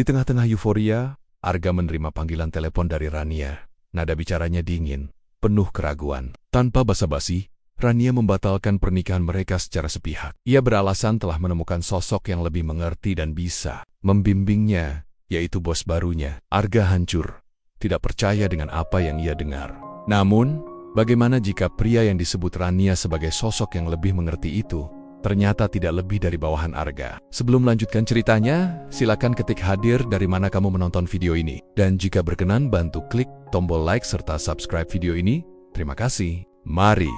Di tengah-tengah euforia, Arga menerima panggilan telepon dari Rania. Nada bicaranya dingin, penuh keraguan. Tanpa basa-basi, Rania membatalkan pernikahan mereka secara sepihak. Ia beralasan telah menemukan sosok yang lebih mengerti dan bisa membimbingnya, yaitu bos barunya. Arga hancur, tidak percaya dengan apa yang ia dengar. Namun, bagaimana jika pria yang disebut Rania sebagai sosok yang lebih mengerti itu ternyata tidak lebih dari bawahan Arga? Sebelum melanjutkan ceritanya, silakan ketik hadir dari mana kamu menonton video ini. Dan jika berkenan, bantu klik tombol like serta subscribe video ini. Terima kasih. Mari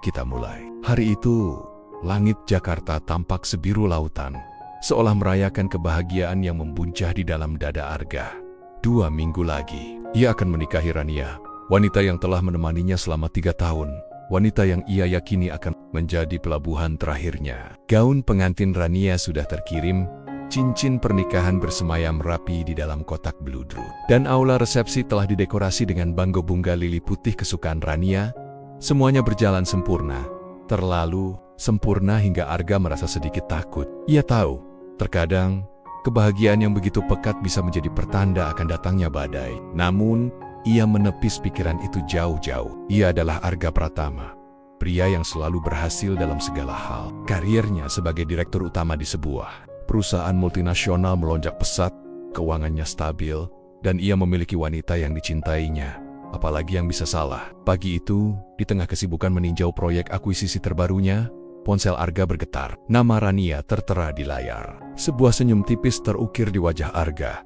kita mulai. Hari itu, langit Jakarta tampak sebiru lautan, seolah merayakan kebahagiaan yang membuncah di dalam dada Arga. 2 minggu lagi, ia akan menikahi Rania, wanita yang telah menemaninya selama 3 tahun. Wanita yang ia yakini akan menjadi pelabuhan terakhirnya. Gaun pengantin Rania sudah terkirim, cincin pernikahan bersemayam rapi di dalam kotak beludru. Dan aula resepsi telah didekorasi dengan banggo bunga lili putih kesukaan Rania. Semuanya berjalan sempurna, terlalu sempurna hingga Arga merasa sedikit takut. Ia tahu, terkadang kebahagiaan yang begitu pekat bisa menjadi pertanda akan datangnya badai. Namun, ia menepis pikiran itu jauh-jauh. Ia adalah Arga Pratama, pria yang selalu berhasil dalam segala hal. Karirnya sebagai direktur utama di sebuah perusahaan multinasional melonjak pesat, keuangannya stabil, dan ia memiliki wanita yang dicintainya. Apalagi yang bisa salah? Pagi itu, di tengah kesibukan meninjau proyek akuisisi terbarunya, ponsel Arga bergetar. Nama Rania tertera di layar. Sebuah senyum tipis terukir di wajah Arga.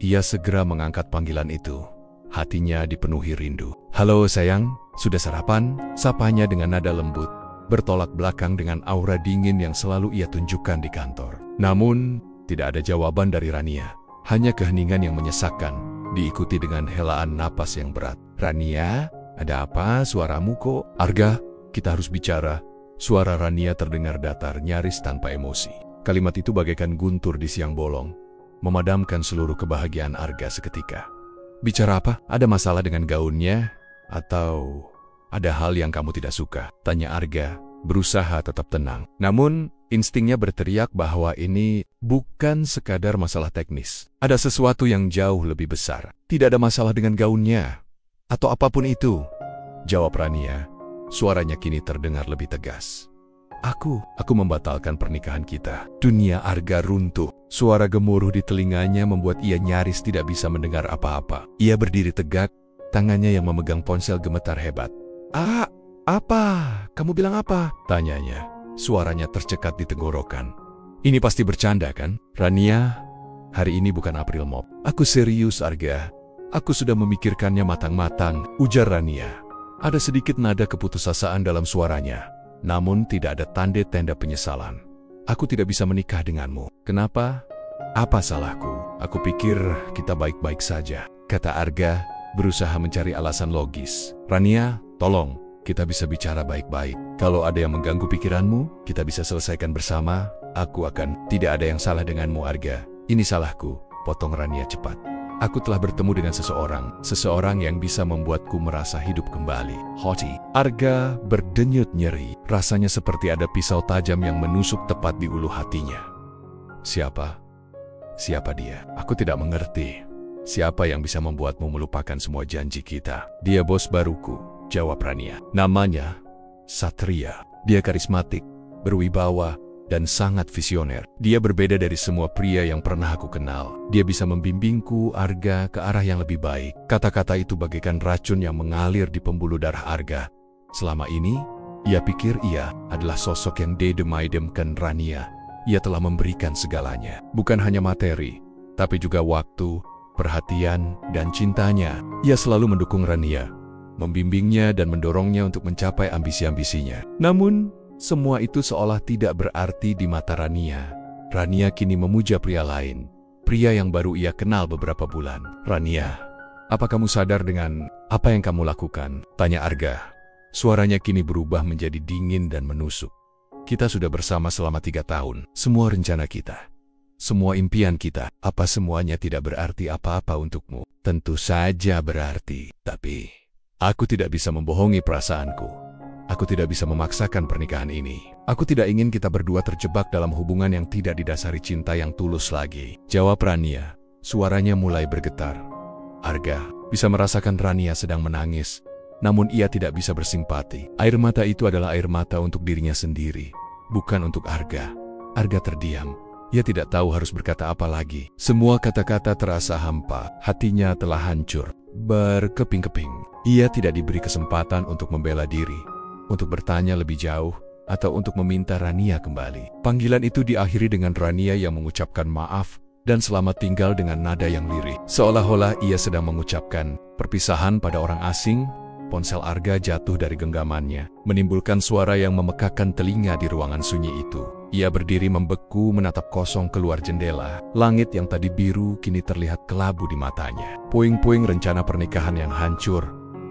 Ia segera mengangkat panggilan itu. Hatinya dipenuhi rindu. "Halo sayang, sudah sarapan?" Sapanya dengan nada lembut, bertolak belakang dengan aura dingin yang selalu ia tunjukkan di kantor. Namun, tidak ada jawaban dari Rania. Hanya keheningan yang menyesakkan, diikuti dengan helaan napas yang berat. "Rania, ada apa? Suaramu kok?" "Arga, kita harus bicara." Suara Rania terdengar datar, nyaris tanpa emosi. Kalimat itu bagaikan guntur di siang bolong, memadamkan seluruh kebahagiaan Arga seketika. "Bicara apa? Ada masalah dengan gaunnya? Atau ada hal yang kamu tidak suka?" tanya Arga, berusaha tetap tenang. Namun, instingnya berteriak bahwa ini bukan sekadar masalah teknis. Ada sesuatu yang jauh lebih besar. "Tidak ada masalah dengan gaunnya, atau apapun itu," jawab Rania. Suaranya kini terdengar lebih tegas. Aku membatalkan pernikahan kita." Dunia Arga runtuh. Suara gemuruh di telinganya membuat ia nyaris tidak bisa mendengar apa-apa. Ia berdiri tegak, tangannya yang memegang ponsel gemetar hebat. Apa? Kamu bilang apa?" tanyanya. Suaranya tercekat di tenggorokan. "Ini pasti bercanda kan? Rania, hari ini bukan April Mop." "Aku serius Arga. Aku sudah memikirkannya matang-matang," ujar Rania. Ada sedikit nada keputusasaan dalam suaranya, namun tidak ada tanda-tanda penyesalan. "Aku tidak bisa menikah denganmu." "Kenapa? Apa salahku? Aku pikir kita baik-baik saja," kata Arga, berusaha mencari alasan logis. "Rania, tolong, kita bisa bicara baik-baik. Kalau ada yang mengganggu pikiranmu, kita bisa selesaikan bersama. Tidak ada yang salah denganmu Arga. Ini salahku," potong Rania cepat. "Aku telah bertemu dengan seseorang yang bisa membuatku merasa hidup kembali." "Hoti." Arga berdenyut nyeri. Rasanya seperti ada pisau tajam yang menusuk tepat di ulu hatinya. Siapa dia? "Aku tidak mengerti. Siapa yang bisa membuatmu melupakan semua janji kita?" "Dia bos baruku," jawab Rania. "Namanya Satria. Dia karismatik, berwibawa, dan sangat visioner. Dia berbeda dari semua pria yang pernah aku kenal. Dia bisa membimbingku, Arga, ke arah yang lebih baik." Kata-kata itu bagaikan racun yang mengalir di pembuluh darah Arga. Selama ini, ia pikir ia adalah sosok yang didem-idemkan Rania. Ia telah memberikan segalanya. Bukan hanya materi, tapi juga waktu, perhatian, dan cintanya. Ia selalu mendukung Rania, membimbingnya dan mendorongnya untuk mencapai ambisi-ambisinya. Namun, semua itu seolah tidak berarti di mata Rania. Rania kini memuja pria lain, pria yang baru ia kenal beberapa bulan. "Rania, apa kamu sadar dengan apa yang kamu lakukan?" tanya Arga. Suaranya kini berubah menjadi dingin dan menusuk. "Kita sudah bersama selama 3 tahun. Semua rencana kita, semua impian kita, apa semuanya tidak berarti apa-apa untukmu?" "Tentu saja berarti, tapi aku tidak bisa membohongi perasaanku. Aku tidak bisa memaksakan pernikahan ini. Aku tidak ingin kita berdua terjebak dalam hubungan yang tidak didasari cinta yang tulus lagi," jawab Rania. Suaranya mulai bergetar. Arga bisa merasakan Rania sedang menangis, namun ia tidak bisa bersimpati. Air mata itu adalah air mata untuk dirinya sendiri, bukan untuk Arga. Arga terdiam. Ia tidak tahu harus berkata apa lagi. Semua kata-kata terasa hampa. Hatinya telah hancur, berkeping-keping. Ia tidak diberi kesempatan untuk membela diri, untuk bertanya lebih jauh, atau untuk meminta Rania kembali. Panggilan itu diakhiri dengan Rania yang mengucapkan maaf dan selamat tinggal dengan nada yang lirih. Seolah-olah ia sedang mengucapkan perpisahan pada orang asing. Ponsel Arga jatuh dari genggamannya, menimbulkan suara yang memekakkan telinga di ruangan sunyi itu. Ia berdiri membeku menatap kosong keluar jendela. Langit yang tadi biru kini terlihat kelabu di matanya. Puing-puing rencana pernikahan yang hancur,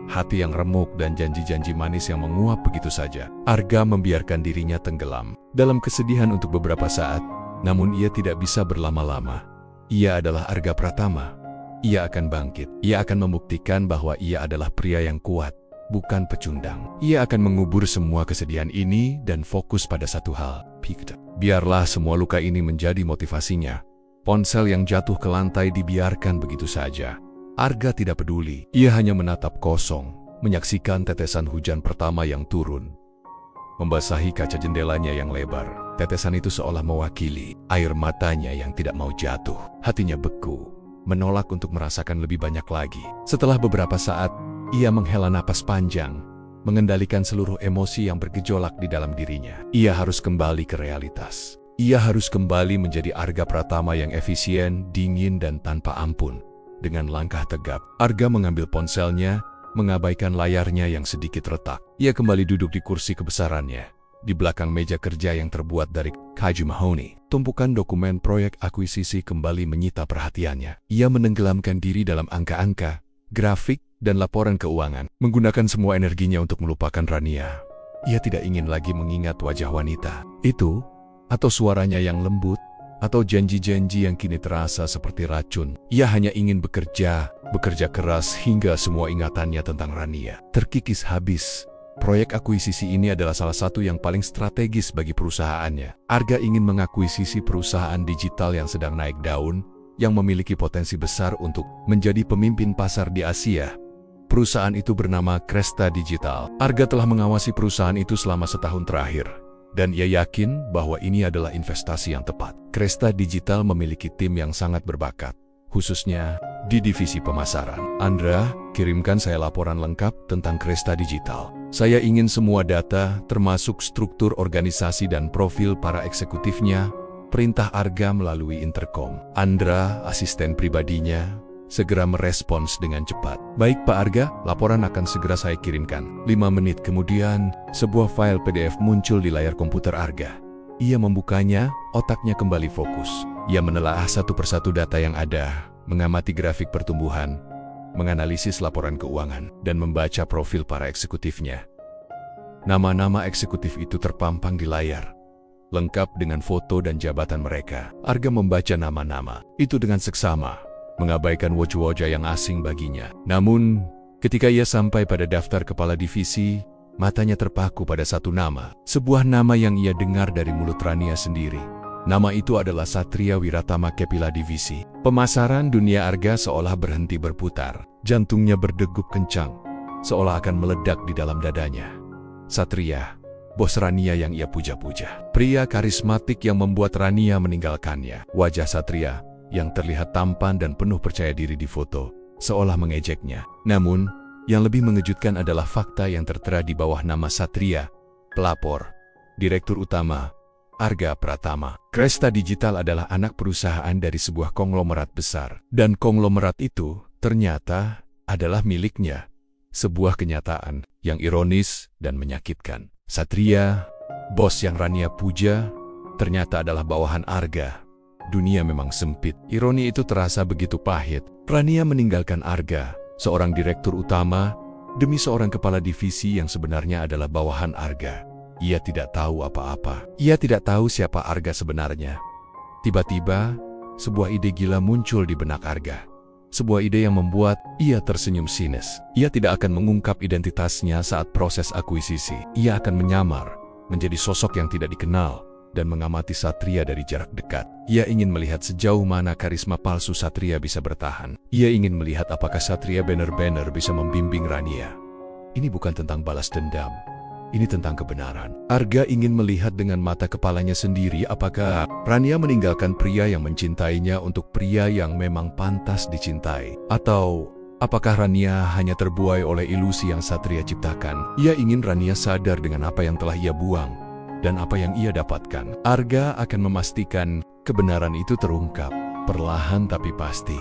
hati yang remuk dan janji-janji manis yang menguap begitu saja. Arga membiarkan dirinya tenggelam dalam kesedihan untuk beberapa saat, namun ia tidak bisa berlama-lama. Ia adalah Arga Pratama. Ia akan bangkit. Ia akan membuktikan bahwa ia adalah pria yang kuat, bukan pecundang. Ia akan mengubur semua kesedihan ini dan fokus pada satu hal. Biarlah semua luka ini menjadi motivasinya. Ponsel yang jatuh ke lantai dibiarkan begitu saja. Arga tidak peduli. Ia hanya menatap kosong, menyaksikan tetesan hujan pertama yang turun, membasahi kaca jendelanya yang lebar. Tetesan itu seolah mewakili air matanya yang tidak mau jatuh. Hatinya beku, menolak untuk merasakan lebih banyak lagi. Setelah beberapa saat, ia menghela napas panjang, mengendalikan seluruh emosi yang bergejolak di dalam dirinya. Ia harus kembali ke realitas. Ia harus kembali menjadi Arga Pratama yang efisien, dingin, dan tanpa ampun. Dengan langkah tegap, Arga mengambil ponselnya, mengabaikan layarnya yang sedikit retak. Ia kembali duduk di kursi kebesarannya, di belakang meja kerja yang terbuat dari kayu mahoni. Tumpukan dokumen proyek akuisisi kembali menyita perhatiannya. Ia menenggelamkan diri dalam angka-angka, grafik, dan laporan keuangan, menggunakan semua energinya untuk melupakan Rania. Ia tidak ingin lagi mengingat wajah wanita itu, atau suaranya yang lembut, atau janji-janji yang kini terasa seperti racun. Ia hanya ingin bekerja keras hingga semua ingatannya tentang Rania terkikis habis. Proyek akuisisi ini adalah salah satu yang paling strategis bagi perusahaannya. Arga ingin mengakuisisi perusahaan digital yang sedang naik daun, yang memiliki potensi besar untuk menjadi pemimpin pasar di Asia. Perusahaan itu bernama Cresta Digital. Arga telah mengawasi perusahaan itu selama setahun terakhir, dan ia yakin bahwa ini adalah investasi yang tepat. Cresta Digital memiliki tim yang sangat berbakat, khususnya di divisi pemasaran. Andra, kirimkan saya laporan lengkap tentang Cresta Digital. Saya ingin semua data, termasuk struktur organisasi dan profil para eksekutifnya. Perintah Arga melalui interkom. Andra, asisten pribadinya, segera merespons dengan cepat. Baik Pak Arga, laporan akan segera saya kirimkan. 5 menit kemudian, sebuah file PDF muncul di layar komputer Arga. Ia membukanya, otaknya kembali fokus. Ia menelaah satu persatu data yang ada, mengamati grafik pertumbuhan, menganalisis laporan keuangan, dan membaca profil para eksekutifnya. Nama-nama eksekutif itu terpampang di layar, lengkap dengan foto dan jabatan mereka. Arga membaca nama-nama itu dengan seksama, mengabaikan wajah-wajah yang asing baginya. Namun, ketika ia sampai pada daftar kepala divisi, matanya terpaku pada satu nama. Sebuah nama yang ia dengar dari mulut Rania sendiri. Nama itu adalah Satria Wiratama Kepala Divisi. Pemasaran dunia Arga seolah berhenti berputar. Jantungnya berdegup kencang, seolah akan meledak di dalam dadanya. Satria, bos Rania yang ia puja-puja. Pria karismatik yang membuat Rania meninggalkannya. Wajah Satria yang terlihat tampan dan penuh percaya diri di foto, seolah mengejeknya. Namun, yang lebih mengejutkan adalah fakta yang tertera di bawah nama Satria. Pelapor, Direktur Utama, Arga Pratama. Cresta Digital adalah anak perusahaan dari sebuah konglomerat besar. Dan konglomerat itu ternyata adalah miliknya. Sebuah kenyataan yang ironis dan menyakitkan. Satria, bos yang Rania puja, ternyata adalah bawahan Arga. Dunia memang sempit. Ironi itu terasa begitu pahit. Rania meninggalkan Arga, seorang direktur utama, demi seorang kepala divisi yang sebenarnya adalah bawahan Arga. Ia tidak tahu apa-apa. Ia tidak tahu siapa Arga sebenarnya. Tiba-tiba, sebuah ide gila muncul di benak Arga. Sebuah ide yang membuat ia tersenyum sinis. Ia tidak akan mengungkap identitasnya saat proses akuisisi. Ia akan menyamar, menjadi sosok yang tidak dikenal, dan mengamati Satria dari jarak dekat. Ia ingin melihat sejauh mana karisma palsu Satria bisa bertahan. Ia ingin melihat apakah Satria benar-benar bisa membimbing Rania. Ini bukan tentang balas dendam. Ini tentang kebenaran. Arga ingin melihat dengan mata kepalanya sendiri apakah Rania meninggalkan pria yang mencintainya untuk pria yang memang pantas dicintai. Atau apakah Rania hanya terbuai oleh ilusi yang Satria ciptakan. Ia ingin Rania sadar dengan apa yang telah ia buang dan apa yang ia dapatkan. Arga akan memastikan kebenaran itu terungkap, perlahan tapi pasti.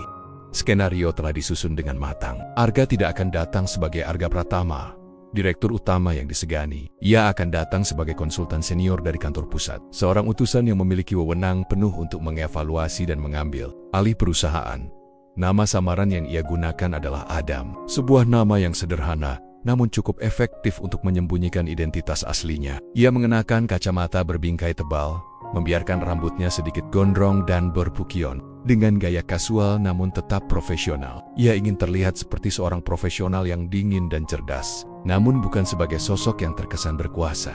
Skenario telah disusun dengan matang. Arga tidak akan datang sebagai Arga Pratama, direktur utama yang disegani. Ia akan datang sebagai konsultan senior dari kantor pusat, seorang utusan yang memiliki wewenang penuh untuk mengevaluasi dan mengambil alih perusahaan. Nama samaran yang ia gunakan adalah Adam, sebuah nama yang sederhana, namun cukup efektif untuk menyembunyikan identitas aslinya. Ia mengenakan kacamata berbingkai tebal, membiarkan rambutnya sedikit gondrong dan berpukion. Dengan gaya kasual namun tetap profesional. Ia ingin terlihat seperti seorang profesional yang dingin dan cerdas, namun bukan sebagai sosok yang terkesan berkuasa.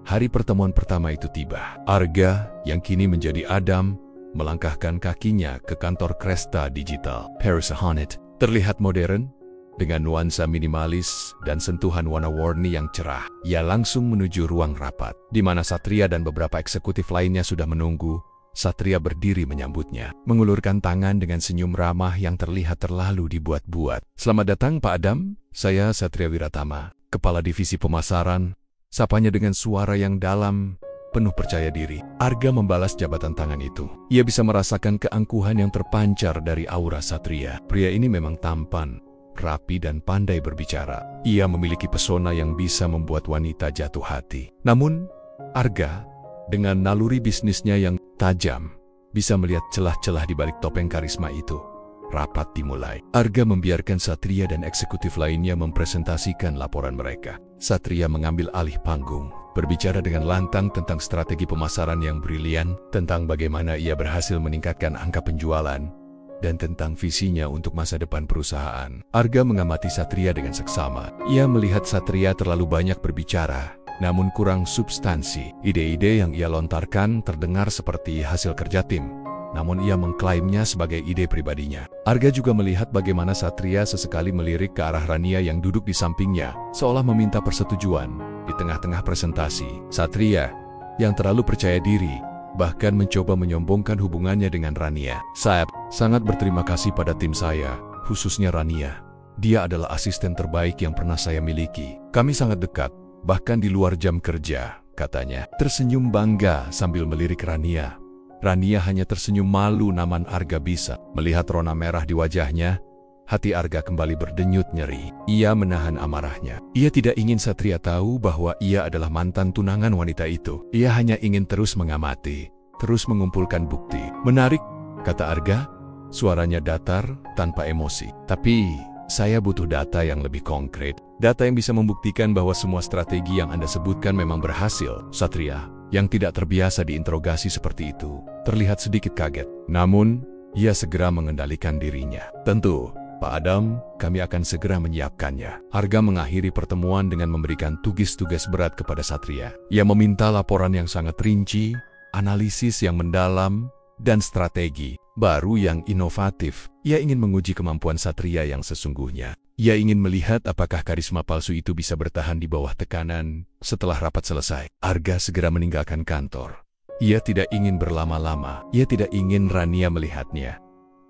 Hari pertemuan pertama itu tiba. Arga, yang kini menjadi Adam, melangkahkan kakinya ke kantor Cresta Digital. Paris Hornet terlihat modern, dengan nuansa minimalis dan sentuhan warna-warni yang cerah. Ia langsung menuju ruang rapat, di mana Satria dan beberapa eksekutif lainnya sudah menunggu. Satria berdiri menyambutnya, mengulurkan tangan dengan senyum ramah yang terlihat terlalu dibuat-buat. "Selamat datang, Pak Adam. Saya Satria Wiratama, Kepala Divisi Pemasaran." Sapanya dengan suara yang dalam, penuh percaya diri. Arga membalas jabatan tangan itu. Ia bisa merasakan keangkuhan yang terpancar dari aura Satria. Pria ini memang tampan, rapi dan pandai berbicara. Ia memiliki pesona yang bisa membuat wanita jatuh hati. Namun, Arga, dengan naluri bisnisnya yang tajam, bisa melihat celah-celah di balik topeng karisma itu. Rapat dimulai. Arga membiarkan Satria dan eksekutif lainnya mempresentasikan laporan mereka. Satria mengambil alih panggung, berbicara dengan lantang tentang strategi pemasaran yang brilian, tentang bagaimana ia berhasil meningkatkan angka penjualan, dan tentang visinya untuk masa depan perusahaan. Arga mengamati Satria dengan seksama. Ia melihat Satria terlalu banyak berbicara, namun kurang substansi. Ide-ide yang ia lontarkan terdengar seperti hasil kerja tim, namun ia mengklaimnya sebagai ide pribadinya. Arga juga melihat bagaimana Satria sesekali melirik ke arah Rania yang duduk di sampingnya, seolah meminta persetujuan. Di tengah-tengah presentasi, Satria, yang terlalu percaya diri, bahkan mencoba menyombongkan hubungannya dengan Rania. "Saya sangat berterima kasih pada tim saya, khususnya Rania. Dia adalah asisten terbaik yang pernah saya miliki. Kami sangat dekat, bahkan di luar jam kerja," katanya. Tersenyum bangga sambil melirik Rania. Rania hanya tersenyum malu, namun Arga bisa melihat rona merah di wajahnya. Hati Arga kembali berdenyut nyeri. Ia menahan amarahnya. Ia tidak ingin Satria tahu bahwa ia adalah mantan tunangan wanita itu. Ia hanya ingin terus mengamati, terus mengumpulkan bukti. "Menarik," kata Arga, suaranya datar, tanpa emosi. "Tapi saya butuh data yang lebih konkret. Data yang bisa membuktikan bahwa semua strategi yang Anda sebutkan memang berhasil." Satria, yang tidak terbiasa diinterogasi seperti itu, terlihat sedikit kaget. Namun, ia segera mengendalikan dirinya. "Tentu, Pak Adam, kami akan segera menyiapkannya." Arga mengakhiri pertemuan dengan memberikan tugas-tugas berat kepada Satria. Ia meminta laporan yang sangat rinci, analisis yang mendalam, dan strategi baru yang inovatif. Ia ingin menguji kemampuan Satria yang sesungguhnya. Ia ingin melihat apakah karisma palsu itu bisa bertahan di bawah tekanan. Setelah rapat selesai, Arga segera meninggalkan kantor. Ia tidak ingin berlama-lama. Ia tidak ingin Rania melihatnya,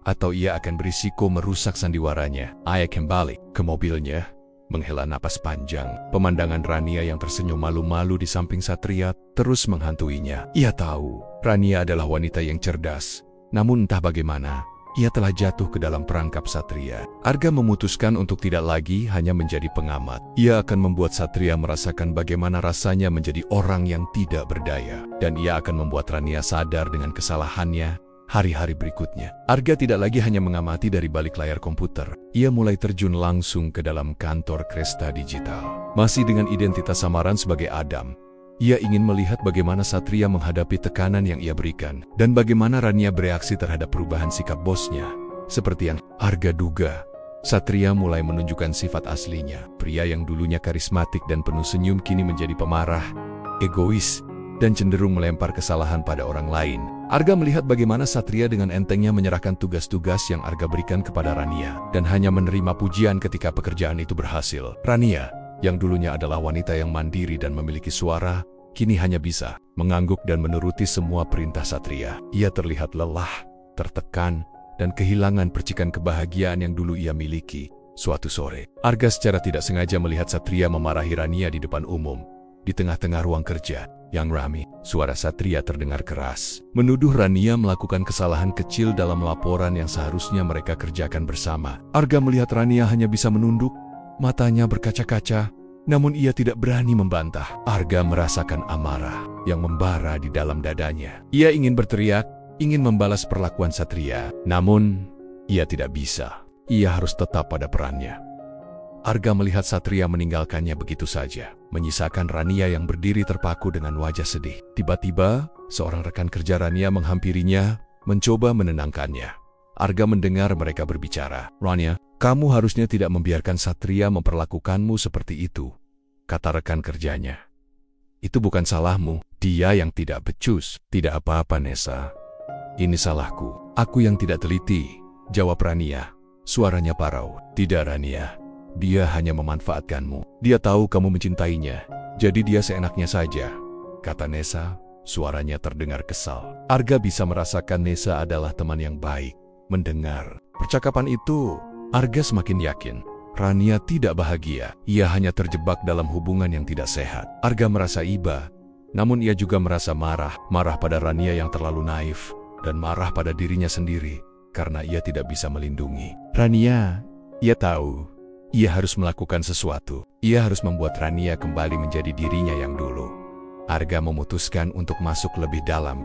atau ia akan berisiko merusak sandiwaranya. Ia kembali ke mobilnya, menghela napas panjang. Pemandangan Rania yang tersenyum malu-malu di samping Satria terus menghantuinya. Ia tahu Rania adalah wanita yang cerdas, namun entah bagaimana, ia telah jatuh ke dalam perangkap Satria. Arga memutuskan untuk tidak lagi hanya menjadi pengamat. Ia akan membuat Satria merasakan bagaimana rasanya menjadi orang yang tidak berdaya, dan ia akan membuat Rania sadar dengan kesalahannya. Hari-hari berikutnya, Arga tidak lagi hanya mengamati dari balik layar komputer. Ia mulai terjun langsung ke dalam kantor Cresta Digital. Masih dengan identitas samaran sebagai Adam, ia ingin melihat bagaimana Satria menghadapi tekanan yang ia berikan, dan bagaimana Rania bereaksi terhadap perubahan sikap bosnya. Seperti yang Arga duga, Satria mulai menunjukkan sifat aslinya. Pria yang dulunya karismatik dan penuh senyum kini menjadi pemarah, egois, dan cenderung melempar kesalahan pada orang lain. Arga melihat bagaimana Satria dengan entengnya menyerahkan tugas-tugas yang Arga berikan kepada Rania, dan hanya menerima pujian ketika pekerjaan itu berhasil. Rania, yang dulunya adalah wanita yang mandiri dan memiliki suara, kini hanya bisa mengangguk dan menuruti semua perintah Satria. Ia terlihat lelah, tertekan, dan kehilangan percikan kebahagiaan yang dulu ia miliki. Suatu sore, Arga secara tidak sengaja melihat Satria memarahi Rania di depan umum. Di tengah-tengah ruang kerja yang ramai, suara Satria terdengar keras, menuduh Rania melakukan kesalahan kecil dalam laporan yang seharusnya mereka kerjakan bersama. Arga melihat Rania hanya bisa menunduk, matanya berkaca-kaca, namun ia tidak berani membantah. Arga merasakan amarah yang membara di dalam dadanya. Ia ingin berteriak, ingin membalas perlakuan Satria, namun ia tidak bisa. Ia harus tetap pada perannya. Arga melihat Satria meninggalkannya begitu saja, menyisakan Rania yang berdiri terpaku dengan wajah sedih. Tiba-tiba, seorang rekan kerja Rania menghampirinya, mencoba menenangkannya. Arga mendengar mereka berbicara. "Rania, kamu harusnya tidak membiarkan Satria memperlakukanmu seperti itu," kata rekan kerjanya. "Itu bukan salahmu, dia yang tidak becus." "Tidak apa-apa, Nessa. Ini salahku. Aku yang tidak teliti," jawab Rania. Suaranya parau. "Tidak, Rania. Dia hanya memanfaatkanmu. Dia tahu kamu mencintainya, jadi dia seenaknya saja," kata Nessa. Suaranya terdengar kesal. Arga bisa merasakan Nessa adalah teman yang baik. Mendengar percakapan itu, Arga semakin yakin Rania tidak bahagia. Ia hanya terjebak dalam hubungan yang tidak sehat. Arga merasa iba, namun ia juga merasa marah. Marah pada Rania yang terlalu naif, dan marah pada dirinya sendiri karena ia tidak bisa melindungi Rania. Ia tahu ia harus melakukan sesuatu. Ia harus membuat Rania kembali menjadi dirinya yang dulu. Arga memutuskan untuk masuk lebih dalam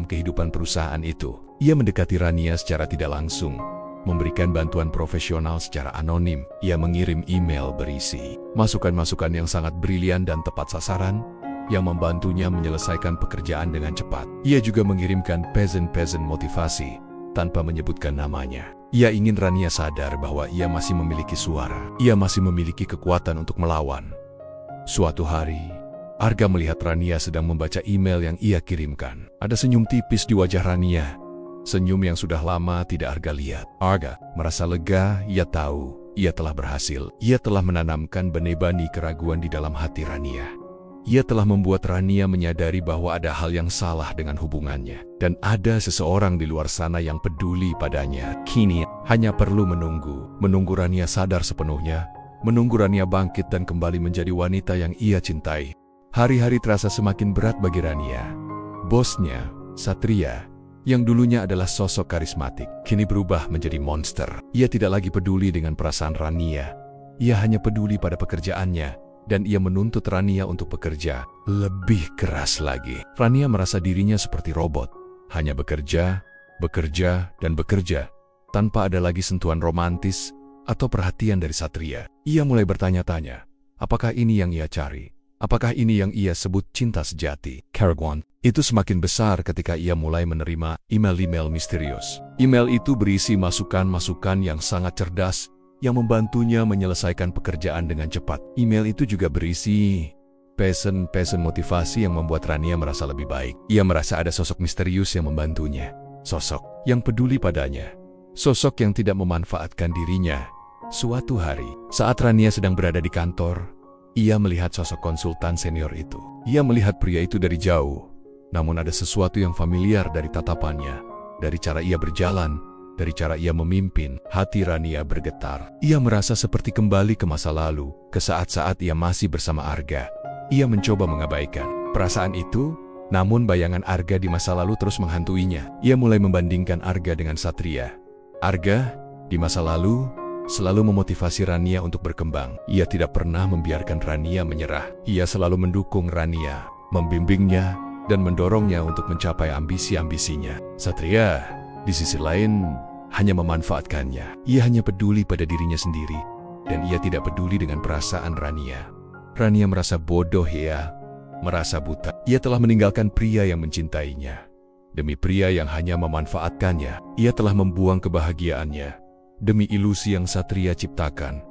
kehidupan perusahaan itu. Ia mendekati Rania secara tidak langsung, memberikan bantuan profesional secara anonim. Ia mengirim email berisi masukan-masukan yang sangat brilian dan tepat sasaran, yang membantunya menyelesaikan pekerjaan dengan cepat. Ia juga mengirimkan pesan-pesan motivasi tanpa menyebutkan namanya. Ia ingin Rania sadar bahwa ia masih memiliki suara. Ia masih memiliki kekuatan untuk melawan. Suatu hari, Arga melihat Rania sedang membaca email yang ia kirimkan. Ada senyum tipis di wajah Rania. Senyum yang sudah lama tidak Arga lihat. Arga merasa lega. Ia tahu ia telah berhasil. Ia telah menanamkan benih-benih keraguan di dalam hati Rania. Ia telah membuat Rania menyadari bahwa ada hal yang salah dengan hubungannya, dan ada seseorang di luar sana yang peduli padanya. Kini hanya perlu menunggu Rania sadar sepenuhnya, menunggu Rania bangkit dan kembali menjadi wanita yang ia cintai. Hari-hari terasa semakin berat bagi Rania. Bosnya, Satria, yang dulunya adalah sosok karismatik, kini berubah menjadi monster. Ia tidak lagi peduli dengan perasaan Rania. Ia hanya peduli pada pekerjaannya, dan ia menuntut Rania untuk bekerja lebih keras lagi. Rania merasa dirinya seperti robot, hanya bekerja, dan bekerja, tanpa ada lagi sentuhan romantis atau perhatian dari Satria. Ia mulai bertanya-tanya, apakah ini yang ia cari? Apakah ini yang ia sebut cinta sejati? Keraguan itu semakin besar ketika ia mulai menerima email-email misterius. Email itu berisi masukan-masukan yang sangat cerdas, yang membantunya menyelesaikan pekerjaan dengan cepat. Email itu juga berisi pesan-pesan motivasi yang membuat Rania merasa lebih baik. Ia merasa ada sosok misterius yang membantunya. Sosok yang peduli padanya. Sosok yang tidak memanfaatkan dirinya. Suatu hari, saat Rania sedang berada di kantor, ia melihat sosok konsultan senior itu. Ia melihat pria itu dari jauh, namun ada sesuatu yang familiar dari tatapannya, dari cara ia berjalan, dari cara ia memimpin. Hati Rania bergetar. Ia merasa seperti kembali ke masa lalu, ke saat-saat ia masih bersama Arga. Ia mencoba mengabaikan perasaan itu, namun bayangan Arga di masa lalu terus menghantuinya. Ia mulai membandingkan Arga dengan Satria. Arga, di masa lalu, selalu memotivasi Rania untuk berkembang. Ia tidak pernah membiarkan Rania menyerah. Ia selalu mendukung Rania, membimbingnya, dan mendorongnya untuk mencapai ambisi-ambisinya. Satria, di sisi lain, hanya memanfaatkannya. Ia hanya peduli pada dirinya sendiri, dan ia tidak peduli dengan perasaan Rania. Rania merasa bodoh, ia merasa buta. Ia telah meninggalkan pria yang mencintainya. Demi pria yang hanya memanfaatkannya, ia telah membuang kebahagiaannya. Demi ilusi yang Satria ciptakan.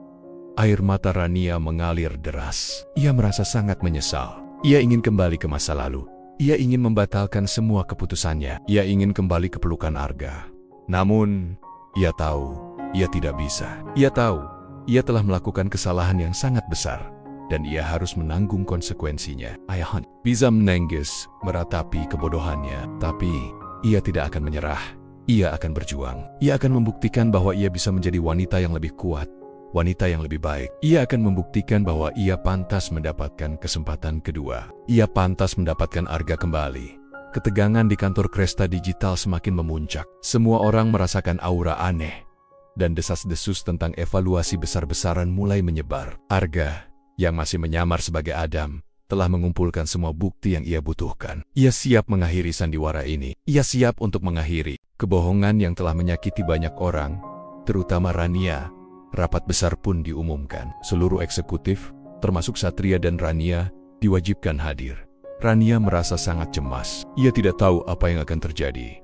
Air mata Rania mengalir deras. Ia merasa sangat menyesal. Ia ingin kembali ke masa lalu. Ia ingin membatalkan semua keputusannya. Ia ingin kembali ke pelukan Arga. Namun, ia tahu, ia tidak bisa. Ia tahu, ia telah melakukan kesalahan yang sangat besar. Dan ia harus menanggung konsekuensinya. Ayah bisa menengges, meratapi kebodohannya. Tapi, ia tidak akan menyerah. Ia akan berjuang. Ia akan membuktikan bahwa ia bisa menjadi wanita yang lebih kuat. Wanita yang lebih baik. Ia akan membuktikan bahwa ia pantas mendapatkan kesempatan kedua. Ia pantas mendapatkan Arga kembali. Ketegangan di kantor Kresta Digital semakin memuncak. Semua orang merasakan aura aneh. Dan desas-desus tentang evaluasi besar-besaran mulai menyebar. Arga, yang masih menyamar sebagai Adam, telah mengumpulkan semua bukti yang ia butuhkan. Ia siap mengakhiri sandiwara ini. Ia siap untuk mengakhiri kebohongan yang telah menyakiti banyak orang, terutama Rania. Rapat besar pun diumumkan. Seluruh eksekutif, termasuk Satria dan Rania, diwajibkan hadir. Rania merasa sangat cemas. Ia tidak tahu apa yang akan terjadi.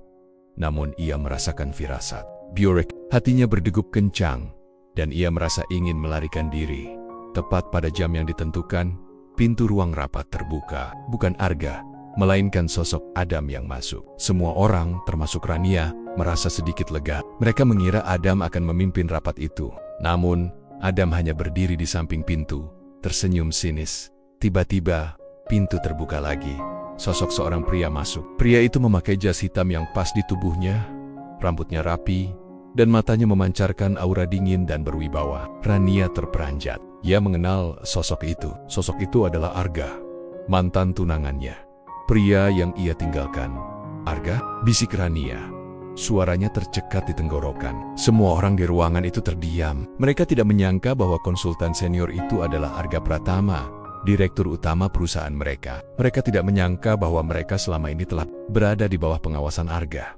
Namun ia merasakan firasat. Bjork, hatinya berdegup kencang, dan ia merasa ingin melarikan diri. Tepat pada jam yang ditentukan, pintu ruang rapat terbuka. Bukan Arga, melainkan sosok Adam yang masuk. Semua orang, termasuk Rania, merasa sedikit lega. Mereka mengira Adam akan memimpin rapat itu. Namun, Adam hanya berdiri di samping pintu, tersenyum sinis. Tiba-tiba, pintu terbuka lagi. Sosok seorang pria masuk. Pria itu memakai jas hitam yang pas di tubuhnya, rambutnya rapi, dan matanya memancarkan aura dingin dan berwibawa. Rania terperanjat. Ia mengenal sosok itu. Sosok itu adalah Arga, mantan tunangannya. Pria yang ia tinggalkan. Arga? Bisik Rania. Suaranya tercekat di tenggorokan. Semua orang di ruangan itu terdiam. Mereka tidak menyangka bahwa konsultan senior itu adalah Arga Pratama, direktur utama perusahaan mereka. Mereka tidak menyangka bahwa mereka selama ini telah berada di bawah pengawasan Arga.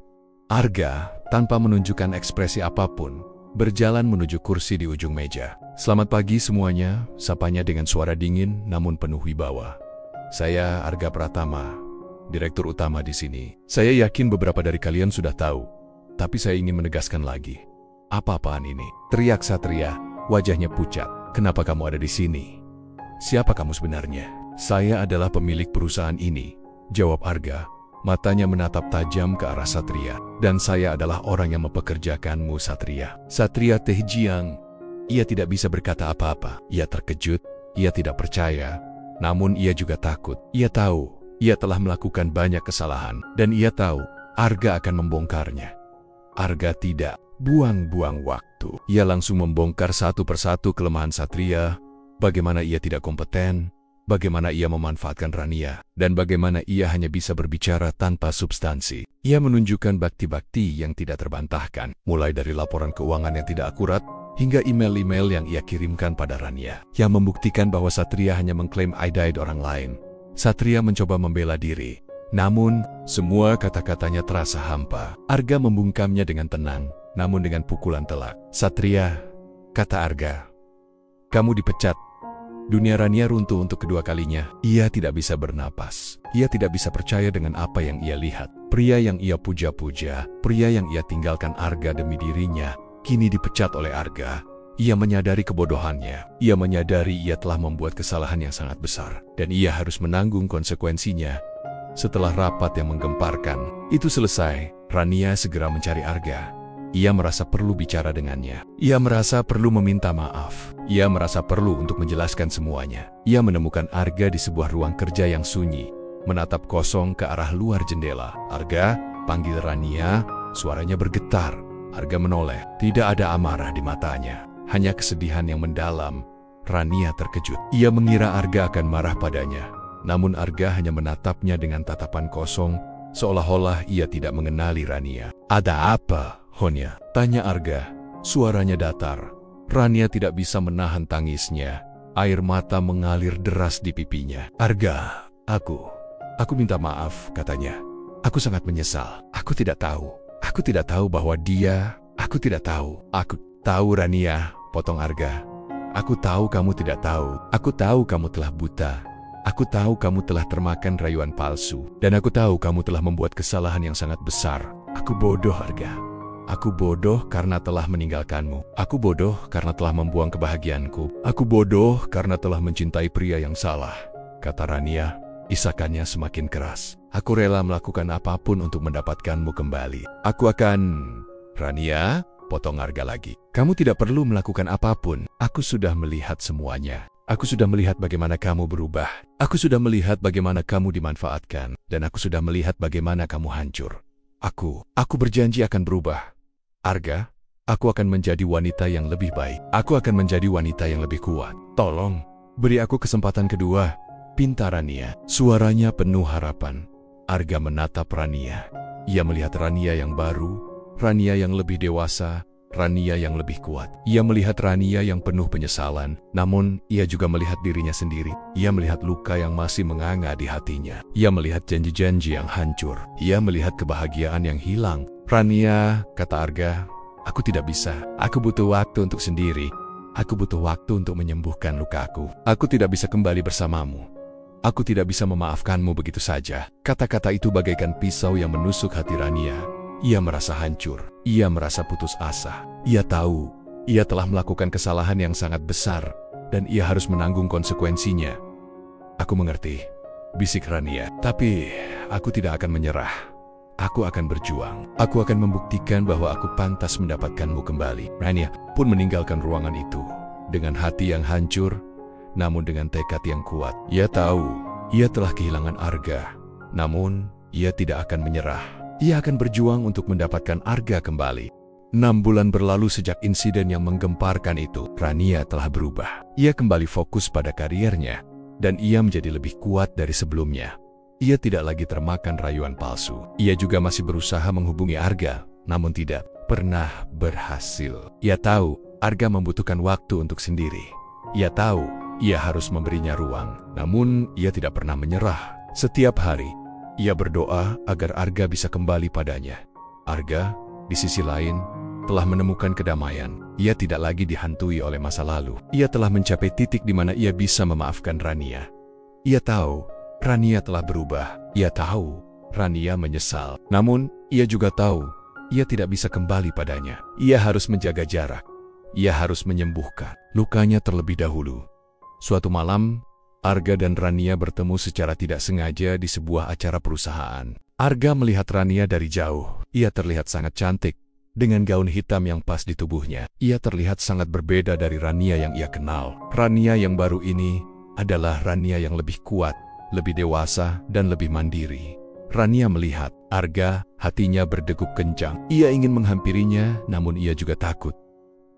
Arga, tanpa menunjukkan ekspresi apapun, berjalan menuju kursi di ujung meja. "Selamat pagi semuanya," sapanya dengan suara dingin namun penuh wibawa. "Saya Arga Pratama, direktur utama di sini. Saya yakin beberapa dari kalian sudah tahu, tapi saya ingin menegaskan lagi." "Apa-apaan ini?" teriak Satria, wajahnya pucat. "Kenapa kamu ada di sini? Siapa kamu sebenarnya?" "Saya adalah pemilik perusahaan ini," jawab Arga, matanya menatap tajam ke arah Satria. "Dan saya adalah orang yang mempekerjakanmu, Satria." Satria Tehjiang. Ia tidak bisa berkata apa-apa. Ia terkejut, ia tidak percaya, namun ia juga takut. Ia tahu ia telah melakukan banyak kesalahan, dan ia tahu Arga akan membongkarnya. Arga tidak buang-buang waktu. Ia langsung membongkar satu persatu kelemahan Satria, bagaimana ia tidak kompeten, bagaimana ia memanfaatkan Rania, dan bagaimana ia hanya bisa berbicara tanpa substansi. Ia menunjukkan bakti-bakti yang tidak terbantahkan, mulai dari laporan keuangan yang tidak akurat, hingga email-email yang ia kirimkan pada Rania, yang membuktikan bahwa Satria hanya mengklaim aib orang lain. Satria mencoba membela diri, namun semua kata-katanya terasa hampa. Arga membungkamnya dengan tenang, namun dengan pukulan telak. "Satria," kata Arga, "kamu dipecat." Dunia Rania runtuh untuk kedua kalinya. Ia tidak bisa bernapas. Ia tidak bisa percaya dengan apa yang ia lihat. Pria yang ia puja-puja, pria yang ia tinggalkan Arga demi dirinya, kini dipecat oleh Arga. Ia menyadari kebodohannya. Ia menyadari ia telah membuat kesalahan yang sangat besar, dan ia harus menanggung konsekuensinya. Setelah rapat yang menggemparkan itu selesai, Rania segera mencari Arga. Ia merasa perlu bicara dengannya. Ia merasa perlu meminta maaf. Ia merasa perlu untuk menjelaskan semuanya. Ia menemukan Arga di sebuah ruang kerja yang sunyi, menatap kosong ke arah luar jendela. "Arga," panggil Rania, suaranya bergetar. Arga menoleh. Tidak ada amarah di matanya, hanya kesedihan yang mendalam. Rania terkejut. Ia mengira Arga akan marah padanya. Namun Arga hanya menatapnya dengan tatapan kosong, seolah-olah ia tidak mengenali Rania. "Ada apa, Honya?" tanya Arga. Suaranya datar. Rania tidak bisa menahan tangisnya. Air mata mengalir deras di pipinya. "Arga, aku minta maaf," katanya. "Aku sangat menyesal. Aku tidak tahu. Aku tidak tahu bahwa dia... Aku tidak tahu." "Aku tahu, Rania," potong Arga. "Aku tahu kamu tidak tahu. Aku tahu kamu telah buta. Aku tahu kamu telah termakan rayuan palsu. Dan aku tahu kamu telah membuat kesalahan yang sangat besar. Aku bodoh, Arga. Aku bodoh karena telah meninggalkanmu. Aku bodoh karena telah membuang kebahagiaanku. Aku bodoh karena telah mencintai pria yang salah," kata Rania, isakannya semakin keras. Aku rela melakukan apapun untuk mendapatkanmu kembali. Aku akan... Rania, potong Arga lagi. Kamu tidak perlu melakukan apapun. Aku sudah melihat semuanya. Aku sudah melihat bagaimana kamu berubah. Aku sudah melihat bagaimana kamu dimanfaatkan. Dan aku sudah melihat bagaimana kamu hancur. Aku berjanji akan berubah. Arga, aku akan menjadi wanita yang lebih baik. Aku akan menjadi wanita yang lebih kuat. Tolong, beri aku kesempatan kedua. Pinta Rania. Suaranya penuh harapan. Arga menatap Rania. Ia melihat Rania yang baru, Rania yang lebih dewasa, Rania yang lebih kuat. Ia melihat Rania yang penuh penyesalan, namun ia juga melihat dirinya sendiri. Ia melihat luka yang masih menganga di hatinya. Ia melihat janji-janji yang hancur. Ia melihat kebahagiaan yang hilang. Rania, kata Arga, aku tidak bisa. Aku butuh waktu untuk sendiri. Aku butuh waktu untuk menyembuhkan lukaku. Aku tidak bisa kembali bersamamu. Aku tidak bisa memaafkanmu begitu saja. Kata-kata itu bagaikan pisau yang menusuk hati Rania. Ia merasa hancur. Ia merasa putus asa. Ia tahu, ia telah melakukan kesalahan yang sangat besar, dan ia harus menanggung konsekuensinya. Aku mengerti, bisik Rania. Tapi, aku tidak akan menyerah. Aku akan berjuang. Aku akan membuktikan bahwa aku pantas mendapatkanmu kembali. Rania pun meninggalkan ruangan itu, dengan hati yang hancur, namun dengan tekad yang kuat. Ia tahu, ia telah kehilangan Arga. Namun, ia tidak akan menyerah. Ia akan berjuang untuk mendapatkan Arga kembali. 6 bulan berlalu sejak insiden yang menggemparkan itu. Rania telah berubah. Ia kembali fokus pada kariernya, dan ia menjadi lebih kuat dari sebelumnya. Ia tidak lagi termakan rayuan palsu. Ia juga masih berusaha menghubungi Arga, namun tidak pernah berhasil. Ia tahu, Arga membutuhkan waktu untuk sendiri. Ia tahu, ia harus memberinya ruang, namun ia tidak pernah menyerah. Setiap hari, ia berdoa agar Arga bisa kembali padanya. Arga, di sisi lain, telah menemukan kedamaian. Ia tidak lagi dihantui oleh masa lalu. Ia telah mencapai titik di mana ia bisa memaafkan Rania. Ia tahu, Rania telah berubah. Ia tahu, Rania menyesal. Namun, ia juga tahu, ia tidak bisa kembali padanya. Ia harus menjaga jarak. Ia harus menyembuhkan lukanya terlebih dahulu. Suatu malam, Arga dan Rania bertemu secara tidak sengaja di sebuah acara perusahaan. Arga melihat Rania dari jauh. Ia terlihat sangat cantik, dengan gaun hitam yang pas di tubuhnya. Ia terlihat sangat berbeda dari Rania yang ia kenal. Rania yang baru ini adalah Rania yang lebih kuat, lebih dewasa, dan lebih mandiri. Rania melihat Arga, hatinya berdegup kencang. Ia ingin menghampirinya, namun ia juga takut.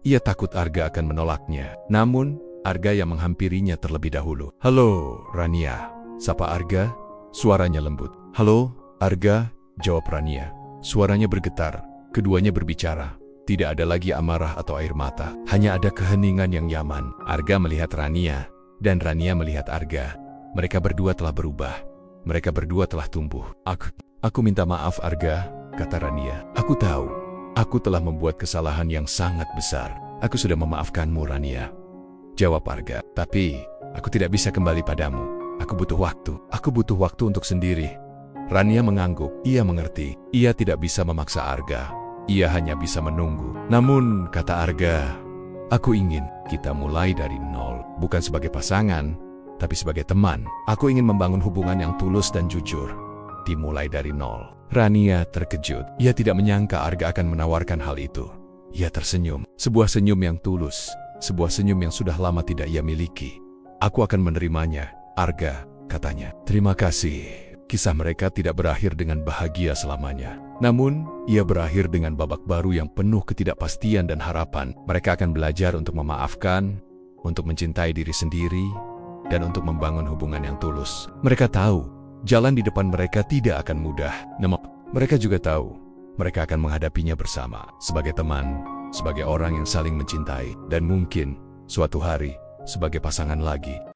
Ia takut Arga akan menolaknya. Namun, Arga yang menghampirinya terlebih dahulu. "Halo, Rania," sapa Arga, suaranya lembut. "Halo, Arga," jawab Rania. Suaranya bergetar, keduanya berbicara. Tidak ada lagi amarah atau air mata, hanya ada keheningan yang nyaman. Arga melihat Rania, dan Rania melihat Arga. Mereka berdua telah berubah. Mereka berdua telah tumbuh. Aku minta maaf, Arga," kata Rania. "Aku tahu, aku telah membuat kesalahan yang sangat besar. Aku sudah memaafkanmu, Rania," jawab Arga. "Tapi, aku tidak bisa kembali padamu. Aku butuh waktu. Aku butuh waktu untuk sendiri." Rania mengangguk. Ia mengerti. Ia tidak bisa memaksa Arga. Ia hanya bisa menunggu. "Namun," kata Arga, "aku ingin kita mulai dari nol. Bukan sebagai pasangan, tapi sebagai teman. Aku ingin membangun hubungan yang tulus dan jujur. Dimulai dari nol." Rania terkejut. Ia tidak menyangka Arga akan menawarkan hal itu. Ia tersenyum. Sebuah senyum yang tulus. Sebuah senyum yang sudah lama tidak ia miliki. "Aku akan menerimanya, Arga," katanya. "Terima kasih." Kisah mereka tidak berakhir dengan bahagia selamanya. Namun, ia berakhir dengan babak baru yang penuh ketidakpastian dan harapan. Mereka akan belajar untuk memaafkan, untuk mencintai diri sendiri, dan untuk membangun hubungan yang tulus. Mereka tahu, jalan di depan mereka tidak akan mudah. Namun, mereka juga tahu, mereka akan menghadapinya bersama, sebagai teman, sebagai orang yang saling mencintai, dan mungkin suatu hari sebagai pasangan lagi.